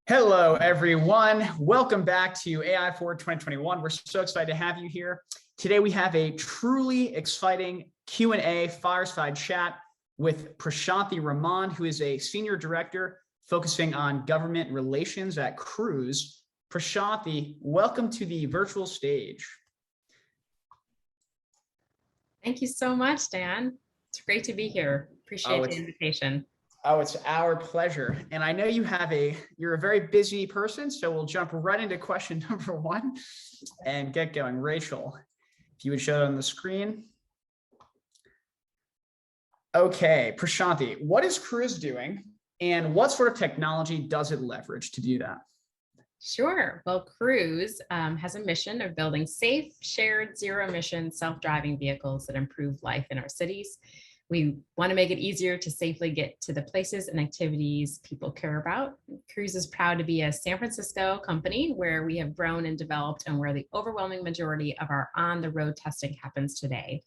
Hello, everyone. Welcome back to AI Forward 2021. We're so excited to have you here. Today, we have a truly exciting Q&A fireside chat with Prashanthi Raman, who is a senior director focusing on government relations at Cruise. Prashanthi, welcome to the virtual stage. Thank you so much, Dan. It's great to be here. Appreciate the invitation. Oh, it's our pleasure. And I know you're a very busy person, so we'll jump right into question number one and get going. Rachel, if you would show it on the screen. Okay, Prashanthi, what is Cruise doing and what sort of technology does it leverage to do that? Sure. Well, Cruise has a mission of building safe, shared, zero-emission, self-driving vehicles that improve life in our cities. We want to make it easier to safely get to the places and activities people care about. Cruise is proud to be a San Francisco company where we have grown and developed and where the overwhelming majority of our on-the-road testing happens today.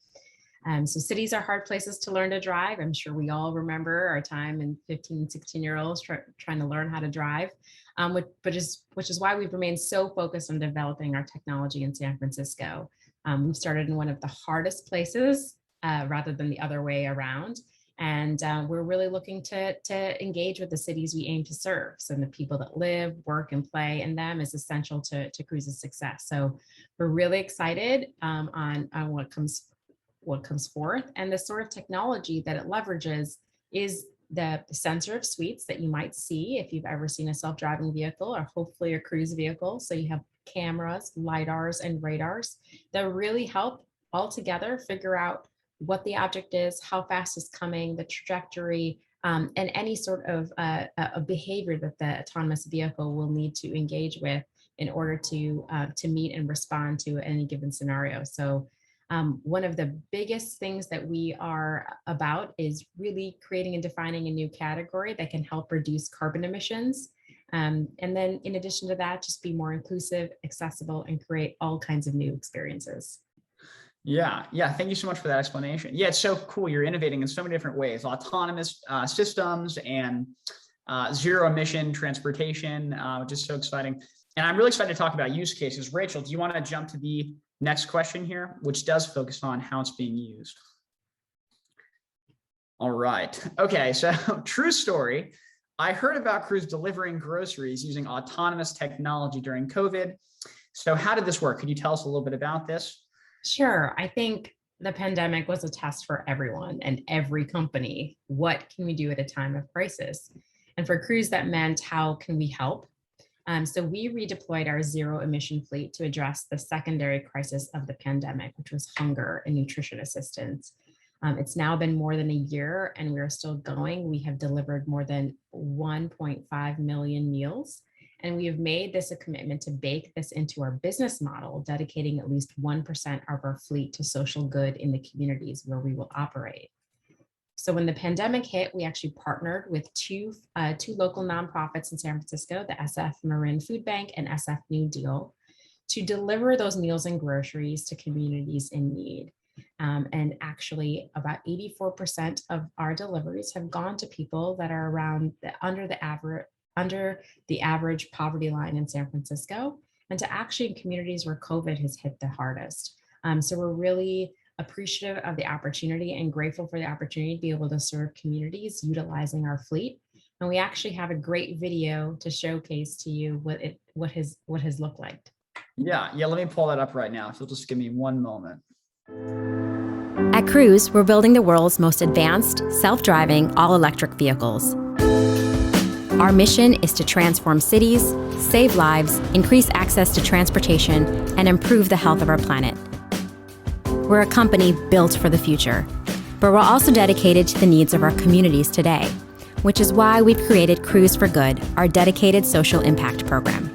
So cities are hard places to learn to drive. I'm sure we all remember our time in 15 and 16-year-olds trying to learn how to drive, which is why we've remained so focused on developing our technology in San Francisco. We've started in one of the hardest places rather than the other way around. And we're really looking to engage with the cities we aim to serve. So the people that live, work, and play in them is essential to Cruise's success. So we're really excited on what comes forth. And the sort of technology that it leverages is the sensor of suites that you might see if you've ever seen a self-driving vehicle or hopefully a Cruise vehicle. So you have cameras, LiDARs, and radars that really help all together figure out what the object is, how fast it's coming, the trajectory, and any sort of a behavior that the autonomous vehicle will need to engage with in order to meet and respond to any given scenario. So one of the biggest things that we are about is really creating and defining a new category that can help reduce carbon emissions. And then in addition to that, just be more inclusive, accessible, and create all kinds of new experiences. Yeah. Thank you so much for that explanation. Yeah, it's so cool. You're innovating in so many different ways, autonomous systems and zero emission transportation, which is so exciting. And I'm really excited to talk about use cases. Rachel, do you want to jump to the next question here, which does focus on how it's being used? All right. Okay, so true story. I heard about Cruise delivering groceries using autonomous technology during COVID. So how did this work? Could you tell us a little bit about this? Sure. I think the pandemic was a test for everyone and every company. What can we do at a time of crisis? And for Cruise, that meant how can we help? So we redeployed our zero emission fleet to address the secondary crisis of the pandemic, which was hunger and nutrition assistance. It's now been more than a year and we're still going. We have delivered more than 1.5 million meals. And we have made this a commitment to bake this into our business model, dedicating at least 1% of our fleet to social good in the communities where we will operate. So when the pandemic hit, we actually partnered with two local nonprofits in San Francisco, the SF Marin Food Bank and SF New Deal, to deliver those meals and groceries to communities in need. And actually about 84% of our deliveries have gone to people that are under the average poverty line in San Francisco, and to actually in communities where COVID has hit the hardest. So we're really appreciative of the opportunity and grateful for the opportunity to be able to serve communities utilizing our fleet. And we actually have a great video to showcase to you what has looked like. Yeah, let me pull that up right now. So just give me one moment. At Cruise, we're building the world's most advanced, self-driving, all-electric vehicles. Our mission is to transform cities, save lives, increase access to transportation, and improve the health of our planet. We're a company built for the future, but we're also dedicated to the needs of our communities today, which is why we've created Cruise for Good, our dedicated social impact program.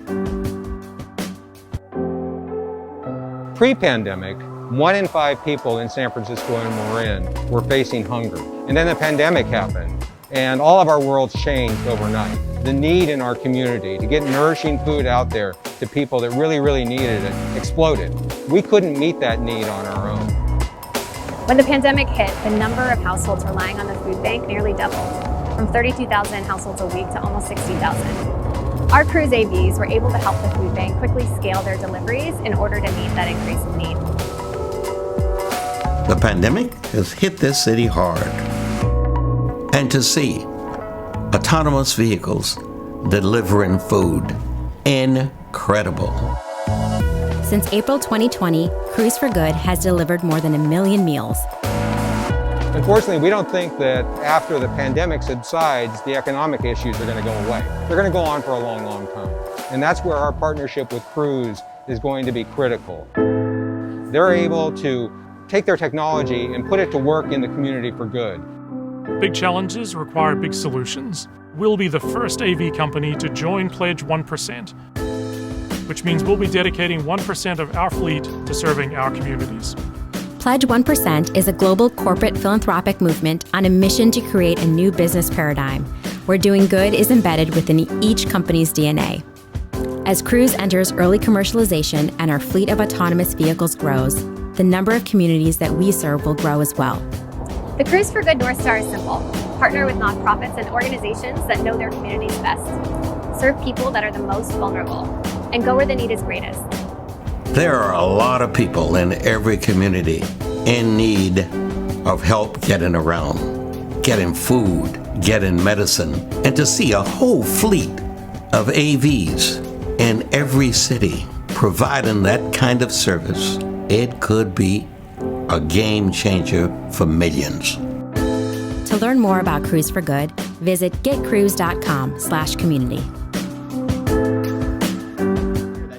Pre-pandemic, 1 in 5 people in San Francisco and Marin were facing hunger. And then the pandemic happened, and all of our worlds changed overnight. The need in our community to get nourishing food out there to people that really needed it exploded. We couldn't meet that need on our own. When the pandemic hit, the number of households relying on the food bank nearly doubled, from 32,000 households a week to almost 60,000. Our Cruise AVs were able to help the food bank quickly scale their deliveries in order to meet that increase in need. The pandemic has hit this city hard. And to see autonomous vehicles delivering food, incredible. Since April 2020, Cruise for Good has delivered more than 1 million meals. Unfortunately, we don't think that after the pandemic subsides, the economic issues are going to go away. They're going to go on for a long, long time. And that's where our partnership with Cruise is going to be critical. They're able to take their technology and put it to work in the community for good. Big challenges require big solutions. We'll be the first AV company to join Pledge 1%, which means we'll be dedicating 1% of our fleet to serving our communities. Pledge 1% is a global corporate philanthropic movement on a mission to create a new business paradigm where doing good is embedded within each company's DNA. As Cruise enters early commercialization and our fleet of autonomous vehicles grows, the number of communities that we serve will grow as well. The Cruise for Good North Star is simple. Partner with nonprofits and organizations that know their communities best. Serve people that are the most vulnerable, and go where the need is greatest. There are a lot of people in every community in need of help getting around, getting food, getting medicine, and to see a whole fleet of AVs in every city providing that kind of service, it could be a game changer for millions. To learn more about Cruise for Good, visit getcruise.com/community.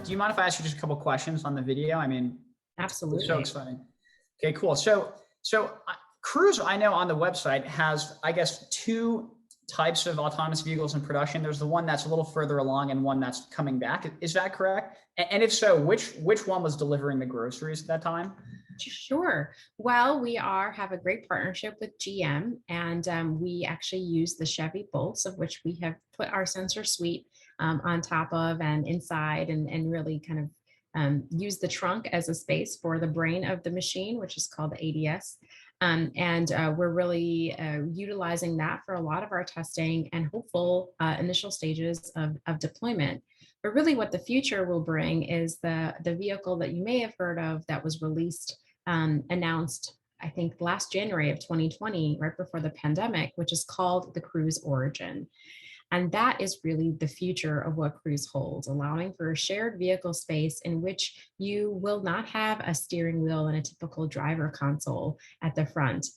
Do you mind if I ask you just a couple questions on the video? I mean, Absolutely. it's so exciting. Okay, cool. So Cruise, I know on the website has, I guess, 2 types of autonomous vehicles in production. There's the one that's a little further along and one that's coming back. Is that correct? And if so, which one was delivering the groceries at that time? Sure. Well, we have a great partnership with GM, and we actually use the Chevy Bolts, of which we have put our sensor suite on top of and inside, and really kind of use the trunk as a space for the brain of the machine, which is called the ADS. We're really utilizing that for a lot of our testing and hopeful initial stages of deployment. But really what the future will bring is the vehicle that you may have heard of that was released, announced, I think last January of 2020, right before the pandemic, which is called the Cruise Origin. And that is really the future of what Cruise holds, allowing for a shared vehicle space in which you will not have a steering wheel and a typical driver console at the front.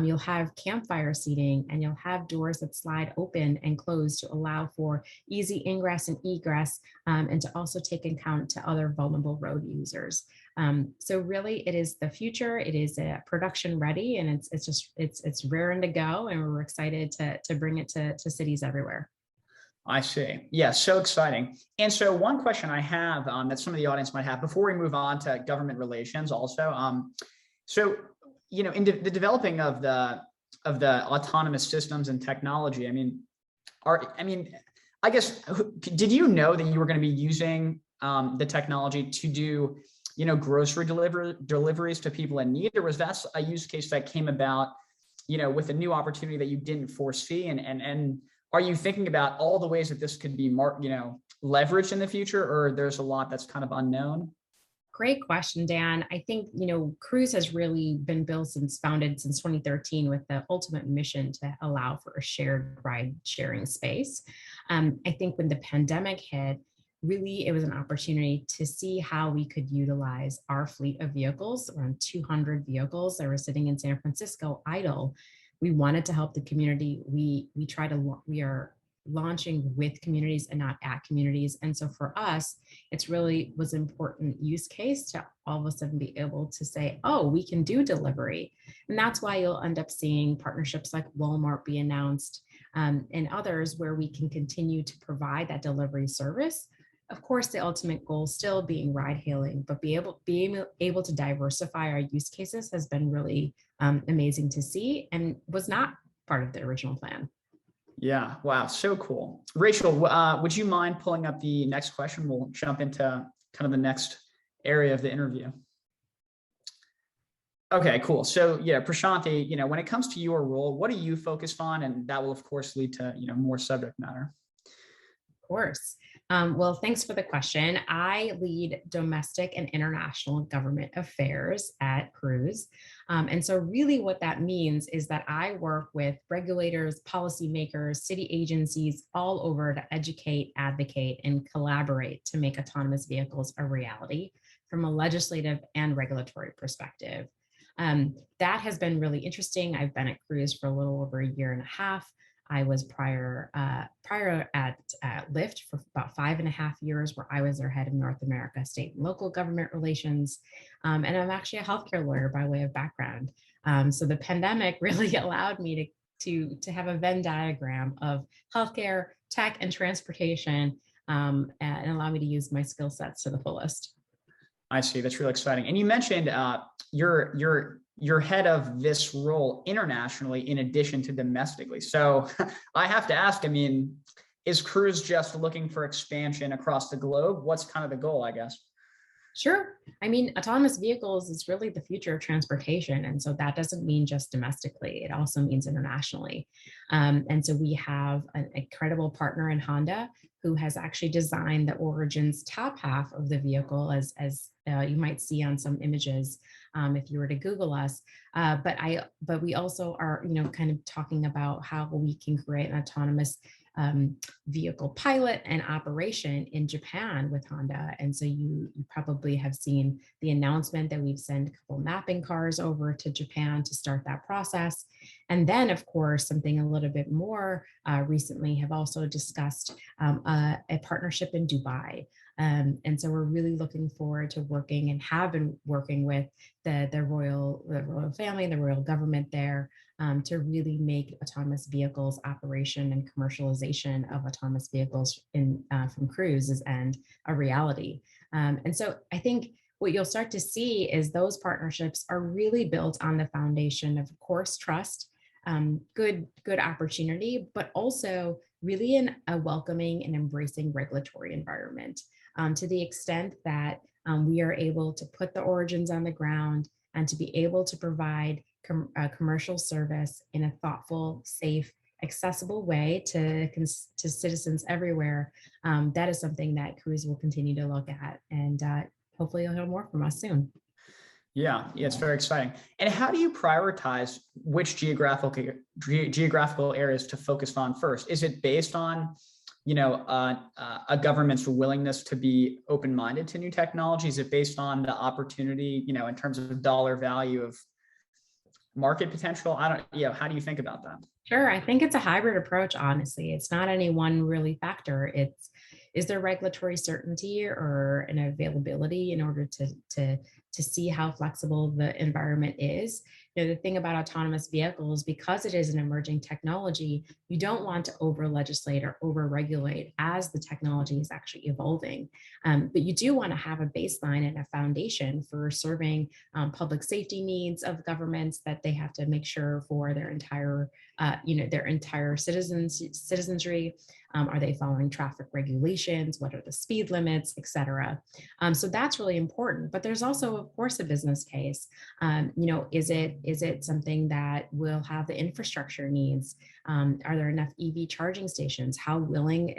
You'll have campfire seating, and you'll have doors that slide open and close to allow for easy ingress and egress, and to also take account to other vulnerable road users. So really, it is the future. It is production ready, and it's raring to go, and we're excited to bring it to cities everywhere. I see. Yeah, so exciting. And so one question I have that some of the audience might have before we move on to government relations also. So, you know, in the developing of the autonomous systems and technology, I guess, did you know that you were going to be using the technology to do, you know, grocery deliveries to people in need, or was that a use case that came about, you know, with a new opportunity that you didn't foresee? And are you thinking about all the ways that this could be leveraged in the future, or there's a lot that's kind of unknown? Great question, Dan. I think, you know, Cruise has really been founded since 2013 with the ultimate mission to allow for a shared ride sharing space. I think when the pandemic hit, really it was an opportunity to see how we could utilize our fleet of vehicles, around 200 vehicles that were sitting in San Francisco idle. We wanted to help the community. We are launching with communities and not at communities. And so for us, it's really was an important use case to all of a sudden be able to say, oh, we can do delivery. And that's why you'll end up seeing partnerships like Walmart be announced, and others where we can continue to provide that delivery service. Of course, the ultimate goal still being ride hailing, but being able to diversify our use cases has been really amazing to see, and was not part of the original plan. Yeah. Wow. So cool. Rachel, would you mind pulling up the next question? We'll jump into kind of the next area of the interview. Okay, cool. So yeah, Prashanthi, you know, when it comes to your role, what are you focused on? And that will of course lead to, you know, more subject matter. Of course. Well, thanks for the question. I lead domestic and international government affairs at Cruise. And so really what that means is that I work with regulators, policymakers, city agencies all over to educate, advocate, and collaborate to make autonomous vehicles a reality from a legislative and regulatory perspective. That has been really interesting. I've been at Cruise for a little over a year and a half. I was prior at Lyft for about 5.5 years, where I was their head of North America state and local government relations. And I'm actually a healthcare lawyer by way of background. So the pandemic really allowed me to have a Venn diagram of healthcare, tech, and transportation, and allow me to use my skill sets to the fullest. I see. That's really exciting. And you mentioned you're head of this role internationally in addition to domestically. So I have to ask, I mean, is Cruise just looking for expansion across the globe? What's kind of the goal, I guess? Sure. I mean, autonomous vehicles is really the future of transportation. And so that doesn't mean just domestically, it also means internationally. And so we have an incredible partner in Honda who has actually designed the Origin's top half of the vehicle, as you might see on some images if you were to Google us. But we also are, kind of talking about how we can create an autonomous vehicle pilot and operation in Japan with Honda. And so you probably have seen the announcement that we've sent a couple mapping cars over to Japan to start that process. And then, of course, something a little bit more recently have also discussed a partnership in Dubai. And so we're really looking forward to working and have been working with the royal family, the royal government there, to really make autonomous vehicles operation and commercialization of autonomous vehicles from Cruise's end a reality. And so I think what you'll start to see is those partnerships are really built on the foundation of course, trust, good opportunity, but also really in a welcoming and embracing regulatory environment, to the extent that we are able to put the Origins on the ground and to be able to provide commercial service in a thoughtful, safe, accessible way to citizens everywhere. That is something that Cruise will continue to look at, and hopefully you'll hear more from us soon. Yeah, it's very exciting. And how do you prioritize which geographical areas to focus on first? Is it based on, a government's willingness to be open-minded to new technology? Is it based on the opportunity, in terms of dollar value of market potential? How do you think about that? Sure. I think it's a hybrid approach, honestly. It's not any one really factor. Is there regulatory certainty or an availability in order to see how flexible the environment is? The thing about autonomous vehicles, because it is an emerging technology, you don't want to over-legislate or over-regulate as the technology is actually evolving. But you do want to have a baseline and a foundation for serving public safety needs of governments that they have to make sure for their entire citizenry. Are they following traffic regulations? What are the speed limits, et cetera? So that's really important. But there's also, of course, a business case. Is it something that will have the infrastructure needs? Are there enough EV charging stations? How willing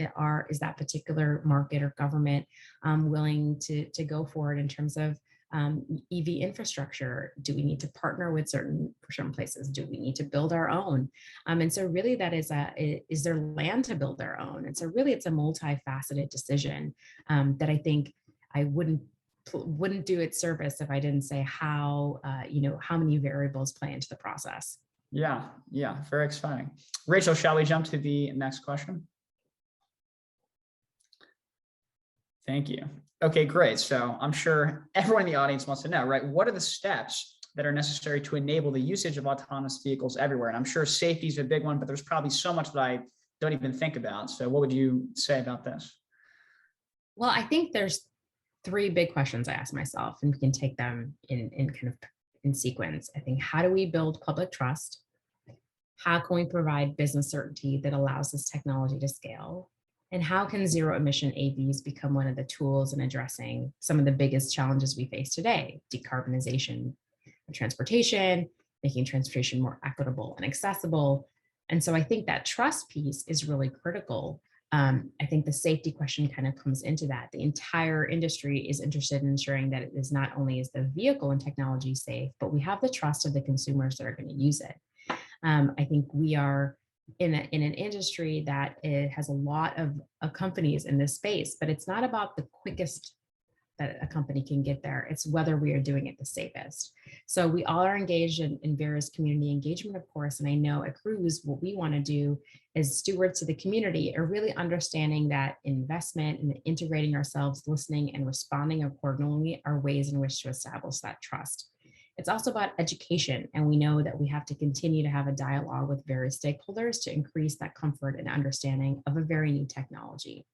is that particular market or government willing to go for it in terms of EV infrastructure? Do we need to partner with certain places? Do we need to build our own? And so really that is there land to build their own? And so really it's a multifaceted decision that I think I wouldn't do it service if I didn't say how many variables play into the process. Yeah, very exciting. Rachel, shall we jump to the next question? Thank you. Okay, great. So I'm sure everyone in the audience wants to know, right? What are the steps that are necessary to enable the usage of autonomous vehicles everywhere? And I'm sure safety is a big one, but there's probably so much that I don't even think about. So what would you say about this? Well, I think there's 3 big questions I ask myself, and we can take them in sequence. I think, how do we build public trust? How can we provide business certainty that allows this technology to scale? And how can zero emission AVs become one of the tools in addressing some of the biggest challenges we face today? Decarbonization of transportation, making transportation more equitable and accessible. And so I think that trust piece is really critical. I think the safety question kind of comes into that. The entire industry is interested in ensuring that it is not only is the vehicle and technology safe, but we have the trust of the consumers that are going to use it. I think we are in an industry that it has a lot of companies in this space, but it's not about the quickest that a company can get there. It's whether we are doing it the safest. So we all are engaged in various community engagement, of course. And I know at Cruise, what we want to do as stewards of the community are really understanding that investment and integrating ourselves, listening and responding accordingly are ways in which to establish that trust. It's also about education. And we know that we have to continue to have a dialogue with various stakeholders to increase that comfort and understanding of a very new technology.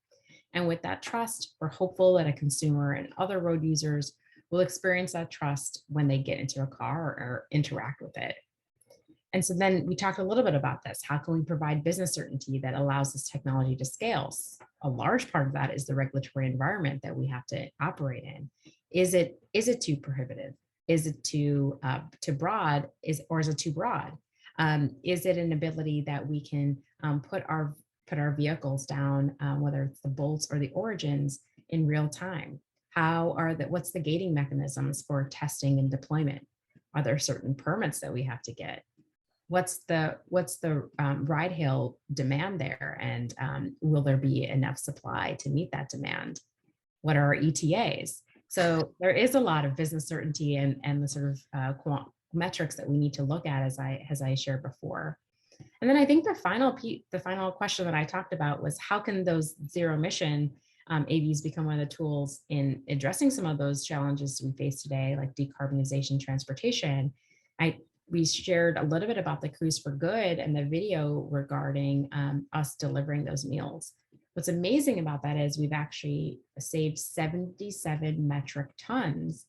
And with that trust, we're hopeful that a consumer and other road users will experience that trust when they get into a car or interact with it. And so then we talked a little bit about this. How can we provide business certainty that allows this technology to scale? A large part of that is the regulatory environment that we have to operate in. Is it too prohibitive? Is it too broad? Is it too broad? Is it an ability that we can put our vehicles down, whether it's the bolts or the origins, in real time? What's the gating mechanisms for testing and deployment? Are there certain permits that we have to get? What's the ride hail demand there? And will there be enough supply to meet that demand? What are our ETAs? So there is a lot of business certainty and the sort of metrics that we need to look at, as I shared before. And then I think the final question that I talked about was, how can those zero emission AVs become one of the tools in addressing some of those challenges we face today, like decarbonization transportation? We shared a little bit about the Cruise for Good and the video regarding us delivering those meals. What's amazing about that is we've actually saved 77 metric tons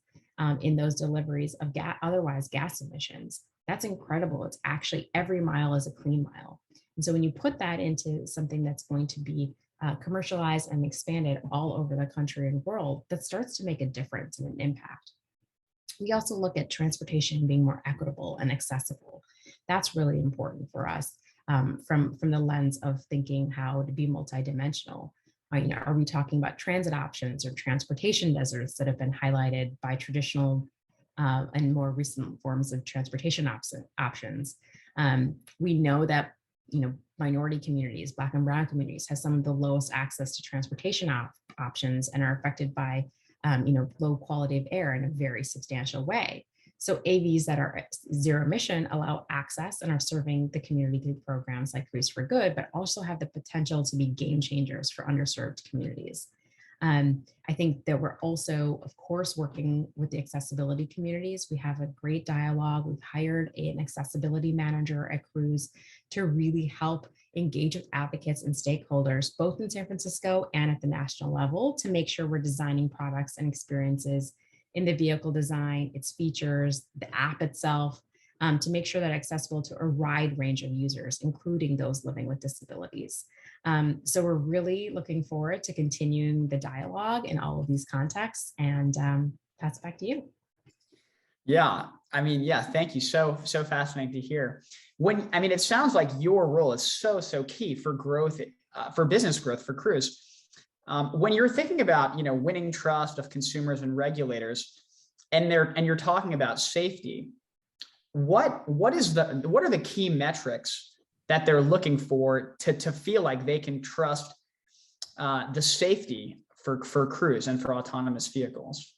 in those deliveries of otherwise gas emissions. That's incredible. It's actually every mile is a clean mile. And so when you put that into something that's going to be commercialized and expanded all over the country and world, that starts to make a difference and an impact. We also look at transportation being more equitable and accessible. That's really important for us from the lens of thinking how to be multidimensional. Are we talking about transit options or transportation deserts that have been highlighted by traditional and more recent forms of transportation options? We know that minority communities, Black and Brown communities, have some of the lowest access to transportation options and are affected by low quality of air in a very substantial way. So AVs that are zero emission allow access and are serving the community through programs like Cruise for Good, but also have the potential to be game changers for underserved communities. I think that we're also, of course, working with the accessibility communities. We have a great dialogue. We've hired an accessibility manager at Cruise to really help engage with advocates and stakeholders, both in San Francisco and at the national level, to make sure we're designing products and experiences in the vehicle design, its features, the app itself, to make sure that it's accessible to a wide range of users, including those living with disabilities. So we're really looking forward to continuing the dialogue in all of these contexts, and pass it back to you. Yeah, thank you. So fascinating to hear. It sounds like your role is so key for growth, for business growth for Cruise. When you're thinking about, winning trust of consumers and regulators, and you're talking about safety, what are the key metrics that they're looking for to feel like they can trust the safety for Cruise and for autonomous vehicles?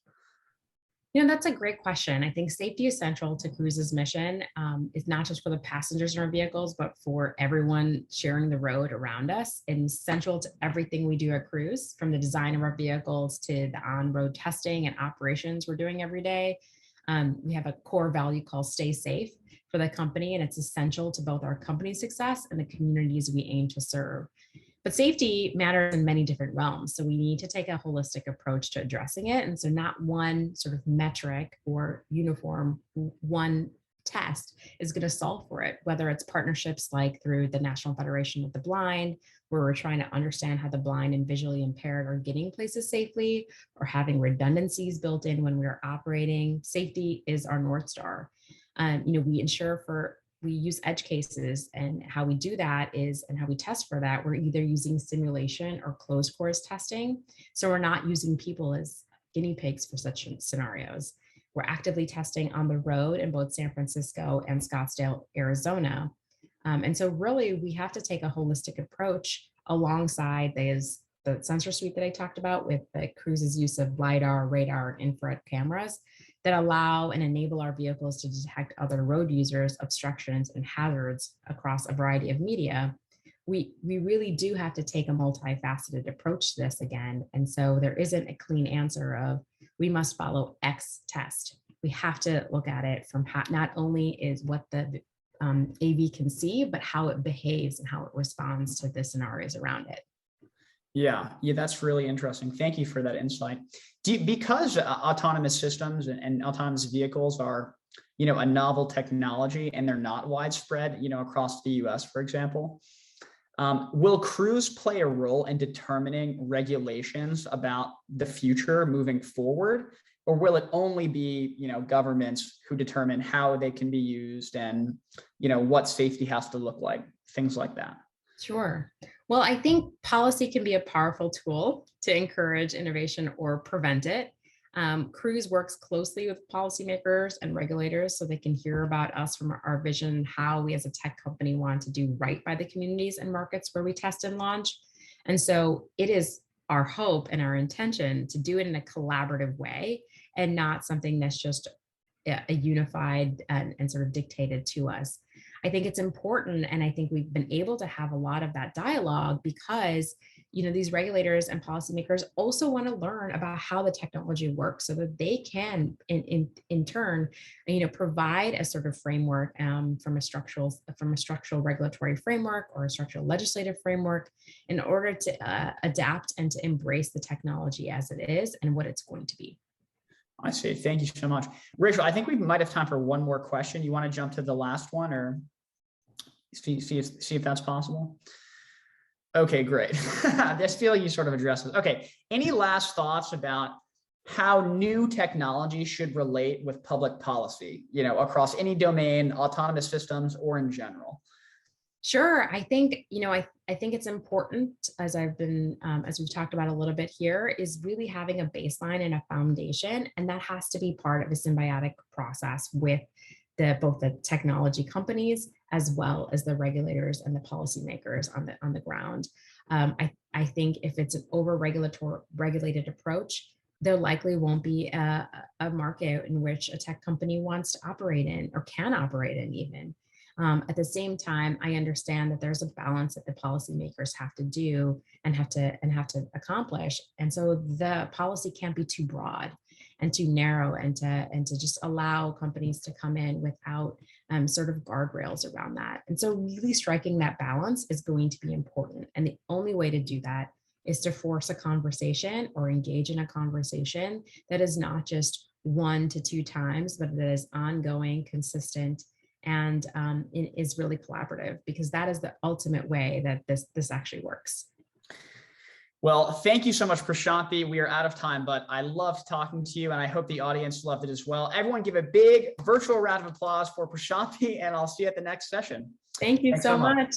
That's a great question. I think safety is central to Cruise's mission. It's not just for the passengers in our vehicles, but for everyone sharing the road around us, and central to everything we do at Cruise, from the design of our vehicles to the on-road testing and operations we're doing every day. We have a core value called Stay Safe for the company, and it's essential to both our company's success and the communities we aim to serve. But safety matters in many different realms, so we need to take a holistic approach to addressing it. And so not one sort of metric or uniform one test is going to solve for it, whether it's partnerships like through the National Federation of the Blind, where we're trying to understand how the blind and visually impaired are getting places safely, or having redundancies built in when we're operating. Safety is our North Star. We use edge cases, and how we do that is, and how we test for that, we're either using simulation or closed course testing. So we're not using people as guinea pigs for such scenarios. We're actively testing on the road in both San Francisco and Scottsdale, Arizona. And so really we have to take a holistic approach alongside the sensor suite that I talked about with the Cruise's use of LiDAR, radar, and infrared cameras that allow and enable our vehicles to detect other road users, obstructions, and hazards across a variety of media. We really do have to take a multifaceted approach to this again. And so there isn't a clean answer of we must follow X test. We have to look at it from not only is what the AV can see, but how it behaves and how it responds to the scenarios around it. Yeah, that's really interesting. Thank you for that insight. Because autonomous systems and autonomous vehicles are, a novel technology and they're not widespread, across the US, for example, will Cruise play a role in determining regulations about the future moving forward? Or will it only be, governments who determine how they can be used and, what safety has to look like, things like that? Sure. Well, I think policy can be a powerful tool to encourage innovation or prevent it. Cruise works closely with policymakers and regulators so they can hear about us from our vision, how we as a tech company want to do right by the communities and markets where we test and launch. And so it is our hope and our intention to do it in a collaborative way and not something that's just a unified and sort of dictated to us. I think it's important, and I think we've been able to have a lot of that dialogue because, these regulators and policymakers also want to learn about how the technology works so that they can, in turn, provide a sort of framework from a structural regulatory framework or a structural legislative framework in order to adapt and to embrace the technology as it is and what it's going to be. I see. Thank you so much. Rachel, I think we might have time for one more question. You want to jump to the last one or see if that's possible? Okay, great. I just feel like you sort of addressed it. Okay. Any last thoughts about how new technology should relate with public policy, across any domain, autonomous systems, or in general? Sure. I think, I think it's important, as we've talked about a little bit here, is really having a baseline and a foundation. And that has to be part of a symbiotic process with both the technology companies as well as the regulators and the policymakers on the ground. I think if it's an regulated approach, there likely won't be a market in which a tech company wants to operate in or can operate in even. At the same time, I understand that there's a balance that the policymakers have to do and have to accomplish. And so the policy can't be too broad and too narrow and to just allow companies to come in without sort of guardrails around that. And so really striking that balance is going to be important. And the only way to do that is to force a conversation or engage in a conversation that is not just 1 to 2 times, but that is ongoing, consistent, and it is really collaborative, because that is the ultimate way that this actually works. Well, thank you so much, Prashanthi. We are out of time, but I loved talking to you and I hope the audience loved it as well. Everyone give a big virtual round of applause for Prashanthi, and I'll see you at the next session. Thank you Thanks so much.